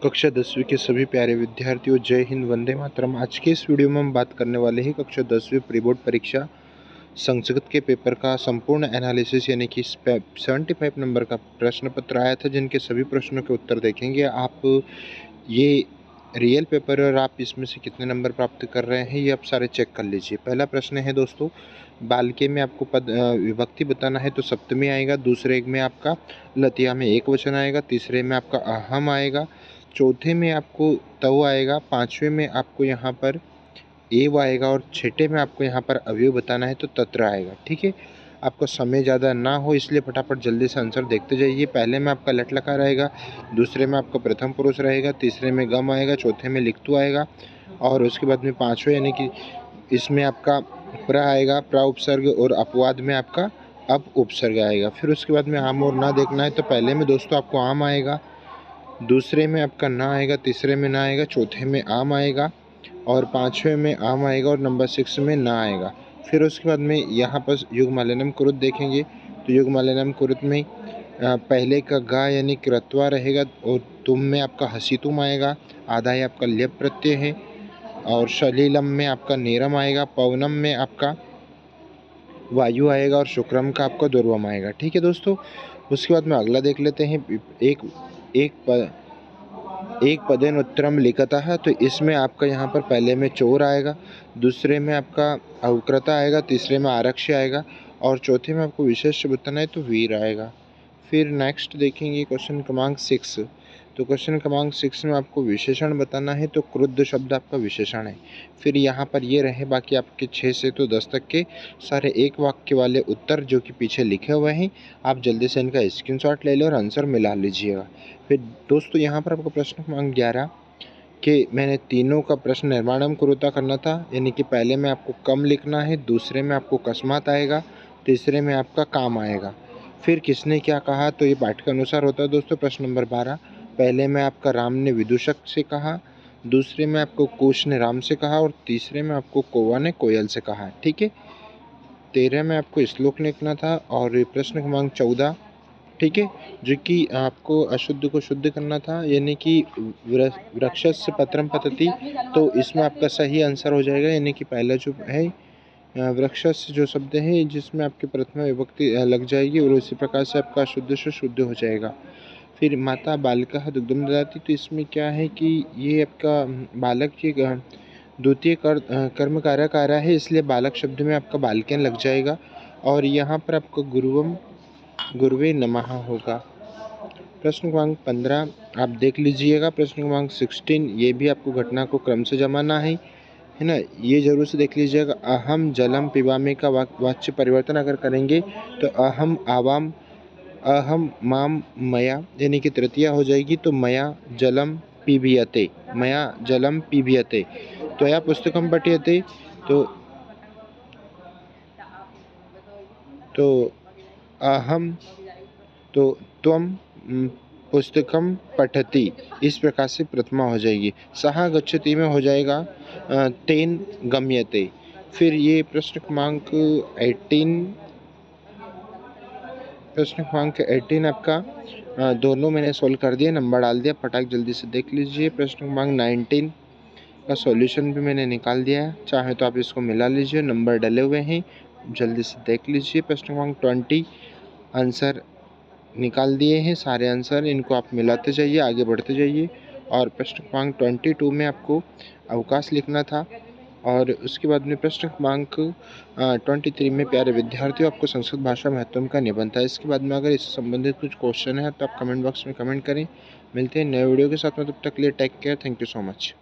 कक्षा 10वीं के सभी प्यारे विद्यार्थियों, जय हिंद, वंदे मातरम। आज के इस वीडियो में हम बात करने वाले हैं कक्षा 10वीं प्री बोर्ड परीक्षा संस्कृत के पेपर का संपूर्ण एनालिसिस, यानी कि 75 नंबर का प्रश्न पत्र आया था, जिनके सभी प्रश्नों के उत्तर देखेंगे। आप ये रियल पेपर और आप इसमें से कितने नंबर प्राप्त कर रहे हैं, ये आप सारे चेक कर लीजिए। पहला प्रश्न है दोस्तों, बालके में आपको पद विभक्ति बताना है, तो सप्तमी आएगा। दूसरे में आपका लतिया में एक वचन आएगा। तीसरे में आपका अहम आएगा। चौथे में आपको तव आएगा। पाँचवें में आपको यहाँ पर एव आएगा। और छठे में आपको यहाँ पर अवयव बताना है, तो तत्र आएगा। ठीक है, आपका समय ज़्यादा ना हो इसलिए फटाफट जल्दी से आंसर देखते जाइए। पहले में आपका लट लकार आएगा। दूसरे में आपका प्रथम पुरुष रहेगा। तीसरे में गम आएगा। चौथे में लिखतु आएगा। और उसके बाद में पाँचवें, यानी कि इसमें आपका प्र आएगा, प्र उपसर्ग, और अपवाद में आपका अप उपसर्ग आएगा। फिर उसके बाद में आम और ना देखना है, तो पहले में दोस्तों आपको आम आएगा। दूसरे में आपका ना आएगा। तीसरे में ना आएगा। चौथे में आम आएगा। और पाँचवें में आम आएगा। और नंबर 6 में ना आएगा। फिर उसके बाद में यहाँ पर युग्मालनम कुरुत देखेंगे, तो युग्मालनम कुरुत में पहले का गा यानी कृत्वा रहेगा। और तुम में आपका हसीतुम आएगा। आधा ही आपका ल्यप प्रत्यय है। और शलीलम में आपका नेरम आएगा। पवनम में आपका वायु आएगा। और शुक्रम का आपका दुर्वम आएगा। ठीक है दोस्तों, उसके बाद में अगला देख लेते हैं। एक पदेन उत्तरम लिखता है, तो इसमें आपका यहाँ पर पहले में चोर आएगा। दूसरे में आपका अवकृता आएगा। तीसरे में आरक्ष आएगा। और चौथे में आपको विशेष बताना है, तो वीर आएगा। फिर नेक्स्ट देखेंगे क्वेश्चन क्रमांक 6। तो क्वेश्चन क्रमांक 6 में आपको विशेषण बताना है, तो क्रुद्ध शब्द आपका विशेषण है। फिर यहाँ पर ये रहे बाकी आपके 6 से तो 10 तक के सारे एक वाक्य वाले उत्तर जो कि पीछे लिखे हुए हैं। आप जल्दी से इनका स्क्रीनशॉट ले लो और आंसर मिला लीजिएगा। फिर दोस्तों यहाँ पर आपको प्रश्न क्रमांक 11 कि मैंने तीनों का प्रश्न निर्माणम कुरुता करना था, यानी कि पहले में आपको कम लिखना है। दूसरे में आपको कस्मात आएगा। तीसरे में आपका काम आएगा। फिर किसने क्या कहा, तो ये पाठ के अनुसार होता है दोस्तों। प्रश्न नंबर 12, पहले में आपका राम ने विदूषक से कहा। दूसरे में आपको कुश ने राम से कहा। और तीसरे में आपको कौवा ने कोयल से कहा। ठीक है, 13 में आपको श्लोक लिखना था। और प्रश्न क्रमांक 14, ठीक है, जो कि आपको अशुद्ध को शुद्ध करना था, यानी कि वृक्षस्य पत्रम पतति। तो इसमें आपका सही आंसर हो जाएगा, यानी कि पहला जो है वृक्षस्य जो शब्द है, जिसमें आपकी प्रथमा विभक्ति लग जाएगी, और उसी प्रकार से आपका अशुद्ध से शुद्ध हो जाएगा। फिर माता बालिका दुग्धम ददाति, तो इसमें क्या है कि ये आपका बालक की द्वितीय कर्म कारक आ रहा है, इसलिए बालक शब्द में आपका बालकन लग जाएगा। और यहाँ पर आपको गुरुवे नमः होगा। प्रश्न क्रमांक 15 आप देख लीजिएगा। प्रश्न क्रमांक 16, ये भी आपको घटना को क्रम से जमाना है ना, ये जरूर से देख लीजिएगा। अहम जलम पिबामे का वाच्य परिवर्तन अगर करेंगे, तो अहम आवाम, अहम माम मया, यानी कि तृतीया हो जाएगी, तो मया जलम पीबियते, मया जलम पीबियते। त्वया पुस्तकम पठ्यते, तो अहम, तो त्वम पुस्तकम पठति, इस प्रकार से प्रथमा हो जाएगी। सहा गच्छति में हो जाएगा तेन गम्यते। फिर ये प्रश्न क्रमांक 18 आपका दोनों मैंने सोल्व कर दिया, नंबर डाल दिया, फटाक जल्दी से देख लीजिए। प्रश्न क्रमांक 19 का सॉल्यूशन भी मैंने निकाल दिया है, चाहे तो आप इसको मिला लीजिए, नंबर डले हुए हैं, जल्दी से देख लीजिए। प्रश्न क्रमांक 20 आंसर निकाल दिए हैं, सारे आंसर, इनको आप मिलाते जाइए, आगे बढ़ते जाइए। और प्रश्न क्रमांक 22 में आपको अवकाश लिखना था। और उसके बाद में प्रश्न क्रमांक 23 में प्यारे विद्यार्थियों आपको संस्कृत भाषा महत्व का निबंध था। इसके बाद में अगर इससे संबंधित कुछ क्वेश्चन है तो आप कमेंट बॉक्स में कमेंट करें। मिलते हैं नए वीडियो के साथ में, तब तक के लिए take care, thank you so much.